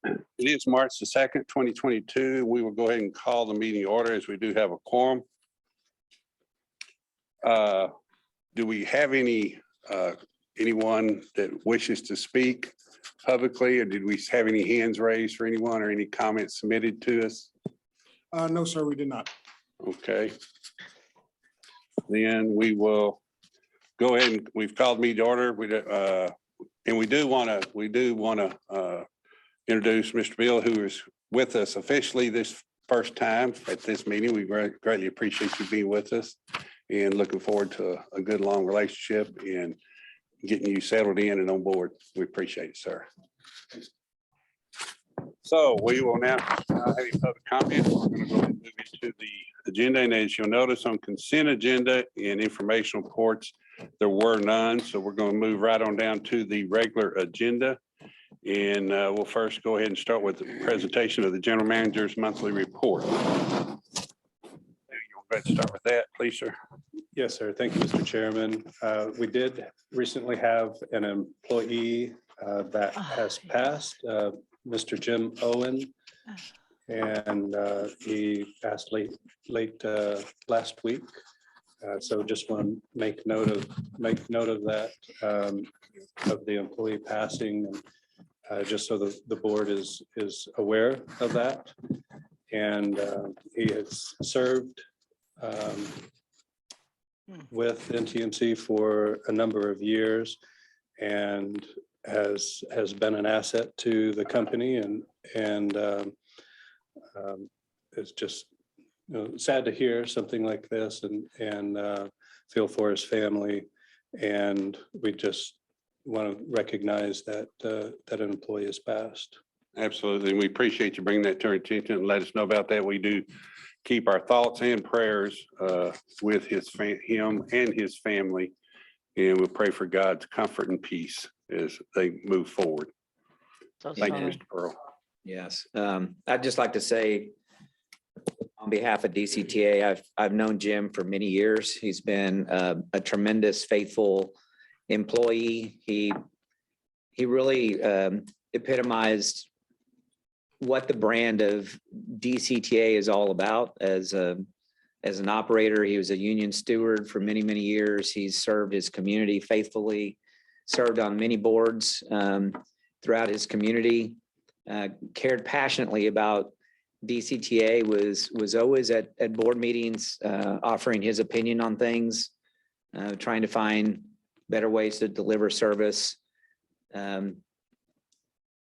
It is March the 2nd, 2022. We will go ahead and call the meeting order as we do have a quorum. Do we have anyone that wishes to speak publicly, or did we have any hands raised for anyone or any comments submitted to us? No, sir, we did not. Okay. Then we will go ahead and we've called meeting order. And we do want to introduce Mr. Bill, who is with us officially this first time at this meeting. We greatly appreciate you being with us and looking forward to a good long relationship and getting you settled in and on board. We appreciate it, sir. So we will now have any public comment. We're going to go ahead and move into the agenda. And as you'll notice on consent agenda and informational reports, there were none. So we're going to move right on down to the regular agenda. And we'll first go ahead and start with the presentation of the general manager's monthly report. You'll go ahead and start with that, please, sir. Yes, sir. Thank you, Mr. Chairman. We did recently have an employee that has passed, Mr. Jim Owen, and he passed late last week. So just want to make note of that, of the employee passing, and just so the board is aware of that. And he has served with NTMC for a number of years and has been an asset to the company, and it's just sad to hear something like this, and feel for his family. And we just want to recognize that that an employee has passed. Absolutely. And we appreciate you bringing that to our attention and let us know about that. We do keep our thoughts and prayers with him and his family. And we'll pray for God's comfort and peace as they move forward. Thank you, Mr. Pearl. Yes. I'd just like to say on behalf of DCTA, I've known Jim for many years. He's been a tremendous, faithful employee. He really epitomized what the brand of DCTA is all about. As an operator, he was a union steward for many, many years. He's served his community faithfully, served on many boards throughout his community, cared passionately about DCTA, was always at board meetings, offering his opinion on things, trying to find better ways to deliver service.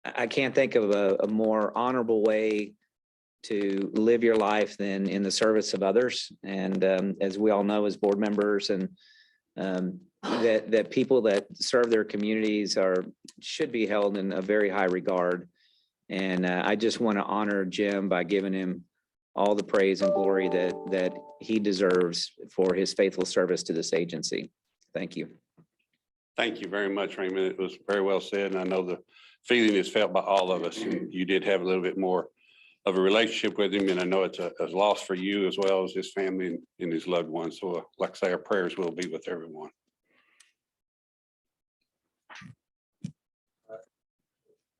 I can't think of a more honorable way to live your life than in the service of others. And as we all know, as board members, and that people that serve their communities should be held in a very high regard. And I just want to honor Jim by giving him all the praise and glory that he deserves for his faithful service to this agency. Thank you. Thank you very much, Raymond. It was very well said. And I know the feeling is felt by all of us. You did have a little bit more of a relationship with him. And I know it's a loss for you as well as his family and his loved ones. So like I say, our prayers will be with everyone.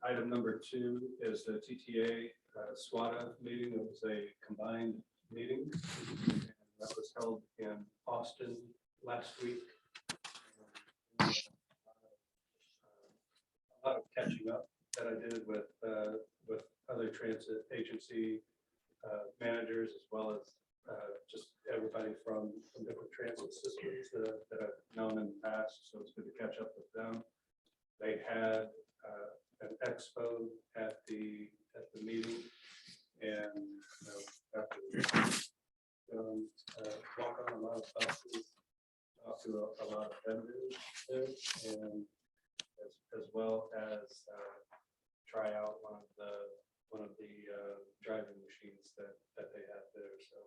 Item number 2 is the TTA SWATA meeting. It was a combined meeting, and that was held in Austin last week. A lot of catching up that I did with other transit agency managers, as well as just everybody from different transit systems that I've known in the past. So it's good to catch up with them. They had an expo at the meeting, and after walk on a lot of buses, talk to a lot of vendors there, and as well as try out one of the driving machines that they have there. So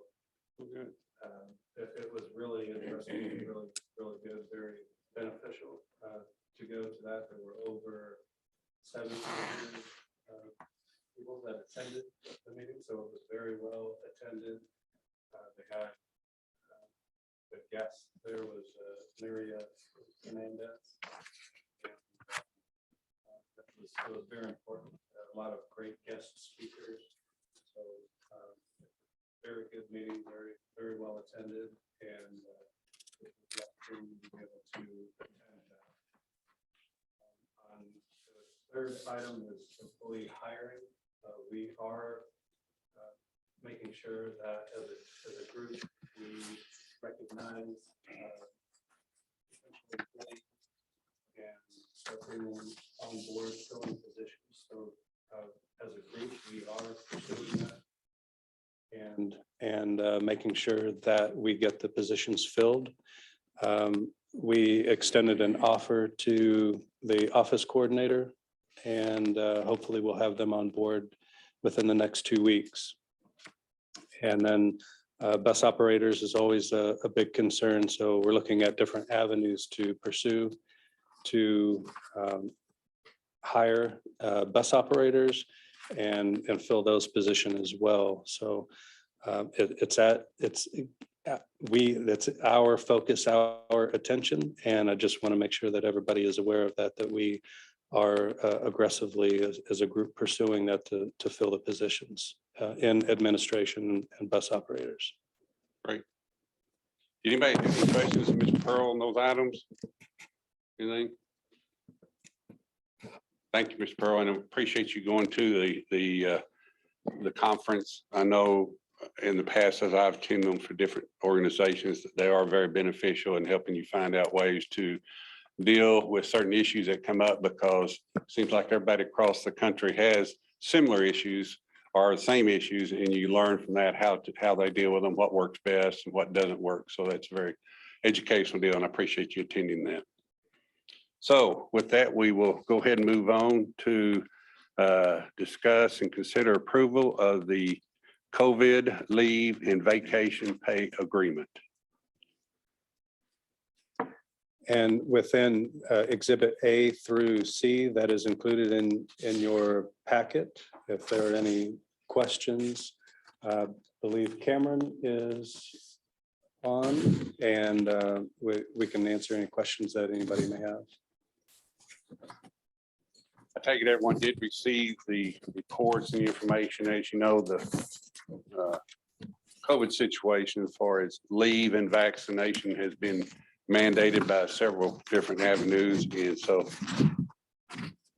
it was really interesting, really good, very beneficial to go to that. There were over 700 people that attended the meeting, so it was very well attended. They had the guest there was Maria Hernandez. It was very important a lot of great guest speakers. So very good meeting, very well attended, and it was the opportunity to be able to attend that. On the third item is employee hiring. We are making sure that as a group, we recognize and start bringing on board filling positions. So as a group, we are pursuing that. And making sure that we get the positions filled. We extended an offer to the office coordinator, and hopefully we'll have them on board within the next 2 weeks. And then bus operators is always a big concern. So we're looking at different avenues to pursue to hire bus operators and fill those positions as well. So it's our focus, our attention, and I just want to make sure that everybody is aware of that we are aggressively as a group pursuing that to fill the positions in administration and bus operators. Great. Anybody have any questions, Mr. Pearl, on those items? Anything? Thank you, Mr. Pearl, and I appreciate you going to the conference. I know in the past, as I've attended them for different organizations, that they are very beneficial in helping you find out ways to deal with certain issues that come up, because it seems like everybody across the country has similar issues or the same issues, and you learn from that how they deal with them, what works best and what doesn't work. So that's a very educational deal, and I appreciate you attending that. So with that, we will go ahead and move on to discuss and consider approval of the COVID leave and vacation pay agreement. And within Exhibit A through C, that is included in your packet. If there are any questions, I believe Cameron is on, and we can answer any questions that anybody may have. I take it everyone did receive the reports and information. As you know, the COVID situation as far as leave and vaccination has been mandated by several different avenues. And so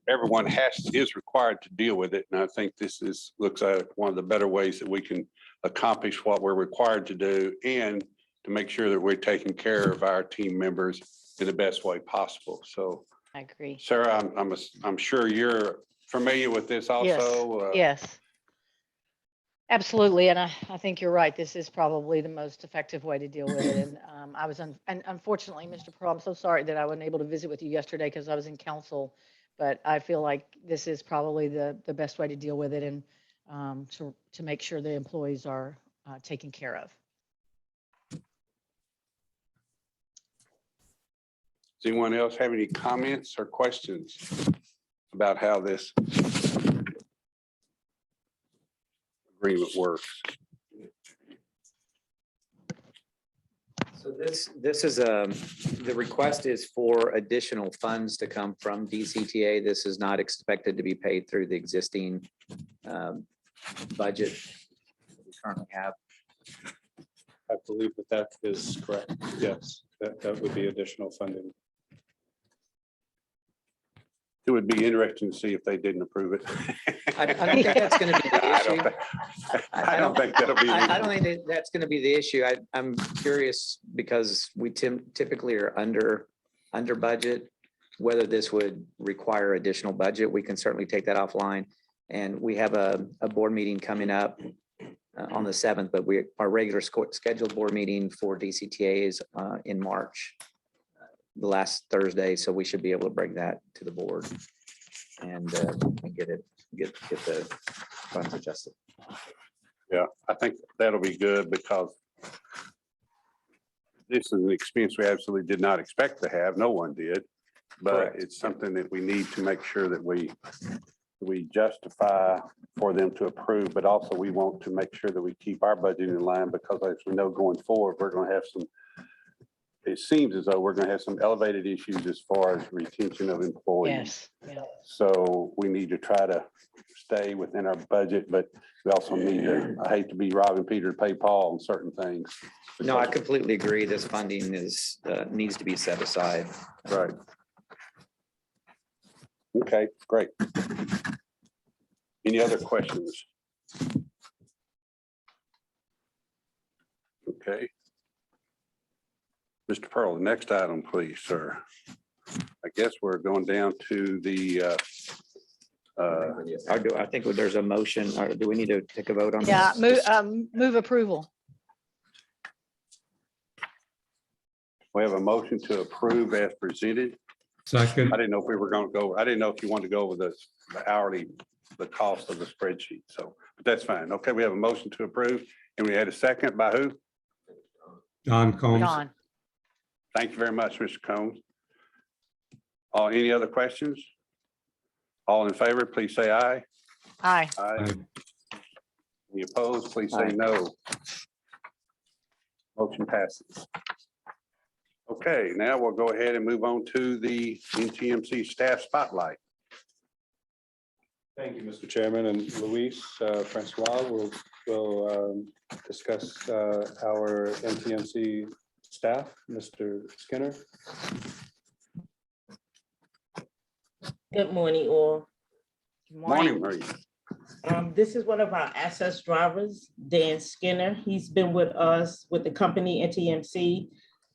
everyone is required to deal with it. And I think this looks like one of the better ways that we can accomplish what we're required to do, and to make sure that we're taking care of our team members in the best way possible. So I agree. Sarah, I'm sure you're familiar with this also. Yes. Absolutely. And I think you're right. This is probably the most effective way to deal with it. And and unfortunately, Mr. Pearl, I'm so sorry that I wasn't able to visit with you yesterday because I was in council, but I feel like this is probably the best way to deal with it, and to make sure the employees are taken care of. Does anyone else have any comments or questions about how this agreement works? So this is the request is for additional funds to come from DCTA. This is not expected to be paid through the existing budget we currently have. I believe that is correct. Yes, that would be additional funding. It would be interesting to see if they didn't approve it. I don't think that's going to be the issue. I don't think that'll be. I don't think that's going to be the issue. I'm curious because we typically are under budget, whether this would require additional budget. We can certainly take that offline. And we have a board meeting coming up on the 7th, but our regular scheduled board meeting for DCTA is in March, the last Thursday. So we should be able to bring that to the board and get the funds adjusted. Yeah, I think that'll be good, because this is an expense we absolutely did not expect to have. No one did, but Correct. It's something that we need to make sure that we justify for them to approve, but also we want to make sure that we keep our budget in line, because as we know going forward, we're going to have it seems as though we're going to have some elevated issues as far as retention of employees. Yes. Yeah. So we need to try to stay within our budget, but we also need to, I hate to be robbing Peter to pay Paul on certain things. No, I completely agree. This funding is, needs to be set aside. Right. Okay, great. Any other questions? Okay. Mr. Pearl, the next item, please, sir. I guess we're going down to the, I think there's a motion, or do we need to take a vote on? Yeah, this? move approval. we have a motion to approve as presented. Second. I didn't know if we were going to go, I didn't know if you wanted to go over the hourly, the cost of the spreadsheet. So, but that's fine. Okay, we have a motion to approve and we had a second by who? Don Combs. Don. Thank you very much, Mr. Combs. Any other questions? All in favor, please say aye. Aye. Aye. Any opposed, please say Aye. no. Motion passes. Okay, now we'll go ahead and move on to the NTMC staff spotlight. Thank you, Mr. Chairman, and Luis, Francois will discuss our NTMC staff. Mr. Skinner. Good morning, all. Good Morning, morning. Marie. This is one of our access drivers, Dan Skinner. He's been with us with the company NTMC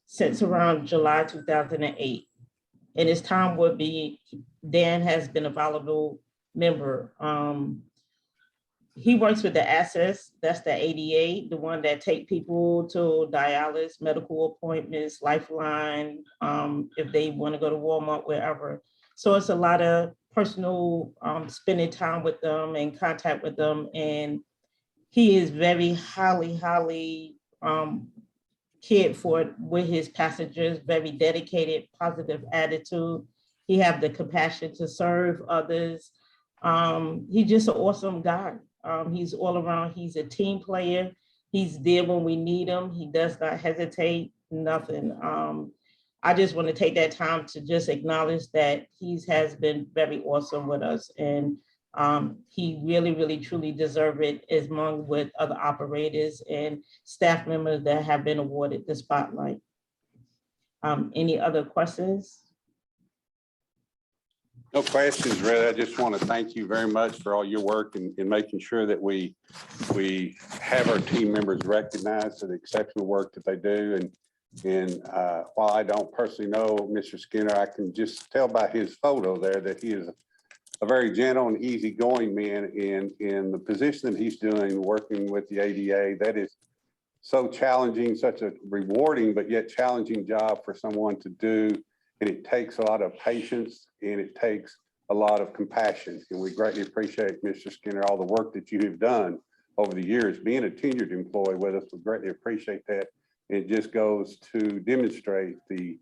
since around July 2008. And his time would be, Dan has been a valuable member. He works with the access, that's the ADA, the one that take people to dialysis, medical appointments, Lifeline, if they want to go to Walmart, wherever. So it's a lot of personal spending time with them and contact with them. And he is very highly cared for with his passengers, very dedicated, positive attitude. He have the compassion to serve others. He's just an awesome guy. He's all around, he's a team player. He's there when we need him. He does not hesitate, nothing. I just want to take that time to just acknowledge that he has been very awesome with us. And he really, truly deserves it, as among with other operators and staff members that have been awarded the spotlight. Any other questions? No questions, really. I just want to thank you very much for all your work in making sure that we have our team members recognized for the exceptional work that they do. And while I don't personally know Mr. Skinner, I can just tell by his photo there that he is a very gentle and easygoing man. In the position that he's doing, working with the ADA, that is so challenging, such a rewarding but yet challenging job for someone to do. And it takes a lot of patience and it takes a lot of compassion. And we greatly appreciate, Mr. Skinner, all the work that you have done over the years. Being a tenured employee with us, we greatly appreciate that. It just goes to demonstrate the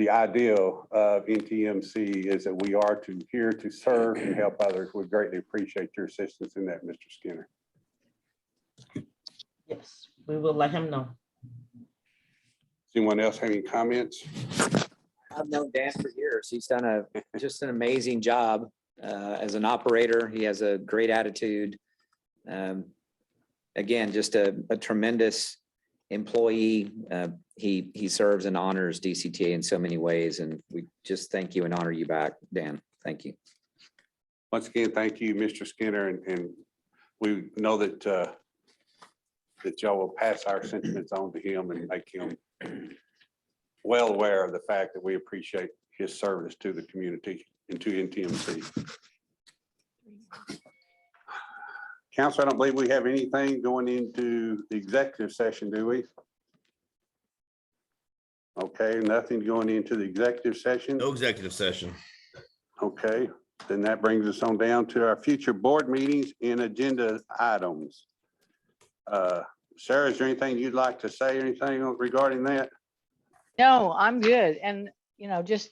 ideal of NTMC is that we are here to serve and help others. We greatly appreciate your assistance in that, Mr. Skinner. Yes, we will let him know. Does anyone else have any comments? I've known Dan for years. He's done just an amazing job as an operator. He has a great attitude. Again, just a tremendous employee. He serves and honors DCTA in so many ways, and we just thank you and honor you back, Dan. Thank you. Once again, thank you, Mr. Skinner, and we know that that y'all will pass our sentiments on to him and make him well aware of the fact that we appreciate his service to the community and to NTMC. Council, I don't believe we have anything going into the executive session, do we? Okay, nothing going into the executive session. No executive session. Okay, then that brings us on down to our future board meetings and agenda items. Sarah, is there anything you'd like to say, anything regarding that? No, I'm good. And, just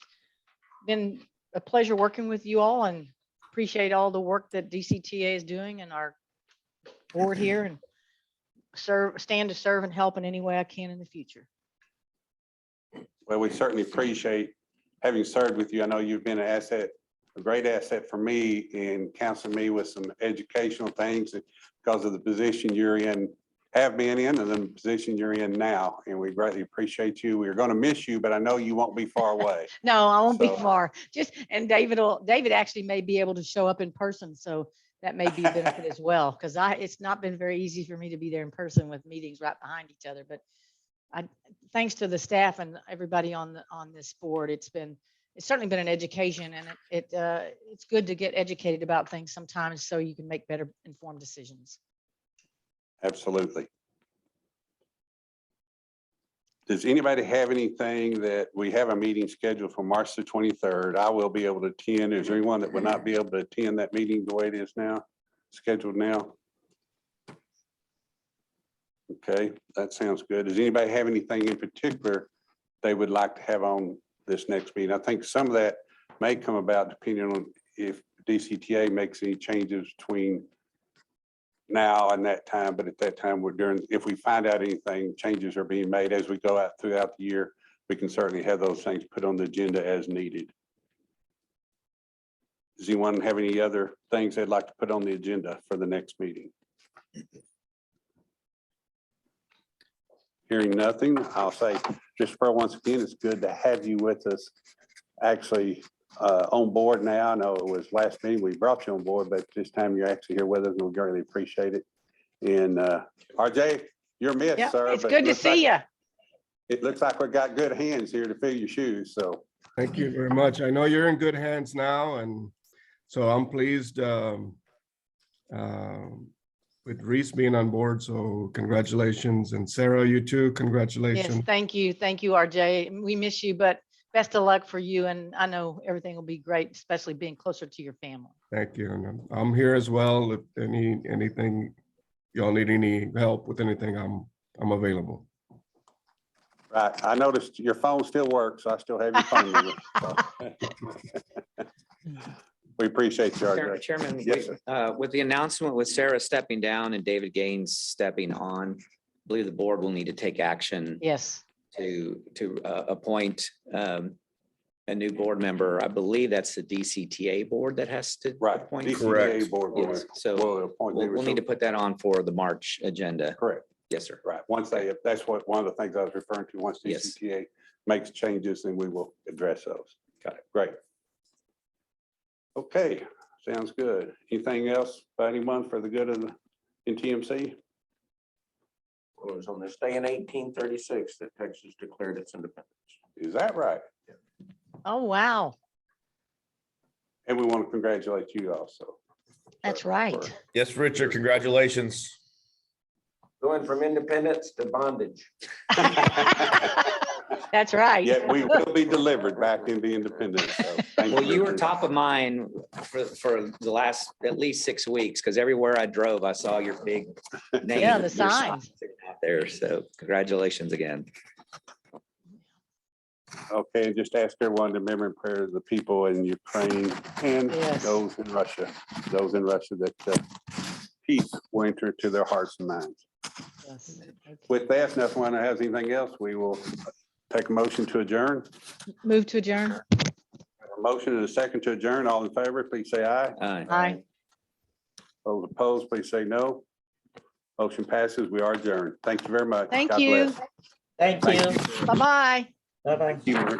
been a pleasure working with you all and appreciate all the work that DCTA is doing and our board here, and stand to serve and help in any way I can in the future. Well, we certainly appreciate having served with you. I know you've been an asset a great asset for me in counseling me with some educational things because of the position you're in, have been in, and the position you're in now. And we greatly appreciate you. We're going to miss you, but I know you won't be far away. No, I won't be So- far. And David actually may be able to show up in person. So that may be a benefit as well. Cause it's not been very easy for me to be there in person with meetings right behind each other, but thanks to the staff and everybody on this board, it's certainly been an education, and it's good to get educated about things sometimes so you can make better informed decisions. Absolutely. Does anybody have anything that we have a meeting scheduled for March the 23rd? I will be able to attend. Is there anyone that will not be able to attend that meeting the way it is now, scheduled now? Okay, that sounds good. Does anybody have anything in particular they would like to have on this next meeting? I think some of that may come about depending on if DCTA makes any changes between now and that time, but at that time if we find out anything, changes are being made as we go out throughout the year, we can certainly have those things put on the agenda as needed. Does anyone have any other things they'd like to put on the agenda for the next meeting? Hearing nothing, I'll say, just for once again, it's good to have you with us actually on board now. I know it was last meeting we brought you on board, but this time you're actually here with us, and we greatly appreciate it. And RJ, you're missed, Yeah, sir. it's but good to looks see like- you. It looks like we got good hands here to fill your shoes, so. Thank you very much. I know you're in good hands now, and so I'm pleased with Reese being on board. So congratulations. And Sarah, you too, Yes, congratulations. thank you. Thank you, RJ. We miss you, but best of luck for you. And I know everything will be great, especially being closer to your family. Thank you. And I'm here as well. If anything, y'all need any help with anything, I'm available. Right, I noticed your phone still works. I still have your phone number. So. We appreciate you, RJ. Chairman, Yes, sir. with the announcement with Sarah stepping down and David Gaines stepping on, I believe the board will need to take action Yes, to appoint a new board member. I believe that's the DCTA board that has to Right, appoint. DCTA board. will- Yes, so will appoint We'll members. need to put that on for the March agenda. Correct. Yes, sir. Right, once that's one of the things I was referring to, once Yes. DCTA makes changes, then we will address those. Got it, great. Okay, sounds good. Anything else by anyone for the good of the NTMC? Well, it was on this day in 1836 that Texas declared its independence. Is that right? oh, wow, And we want to congratulate you also. that's right. Yes, Richard, congratulations. Going from independence to bondage. That's right. Yeah, we will be delivered back into independence. So thank Well, you were Richard. top of mind for the last at least 6 weeks, because everywhere I drove, I saw your big name. Yeah, the your sign signs. out there. So congratulations again. Okay, and just ask everyone to remember in prayer the people in Ukraine and Yes. those in Russia that peace will enter to their hearts and minds. Yes. With that, if no one has anything else, we will take a motion to adjourn. Move to adjourn. A motion and a second to adjourn. All in favor, please say aye. Aye. Those opposed, please say no. Motion passes. We are adjourned. Thank you very much. Thank God you. bless. Thank Thank you. Bye-bye. Bye-bye. Thank you, Marie.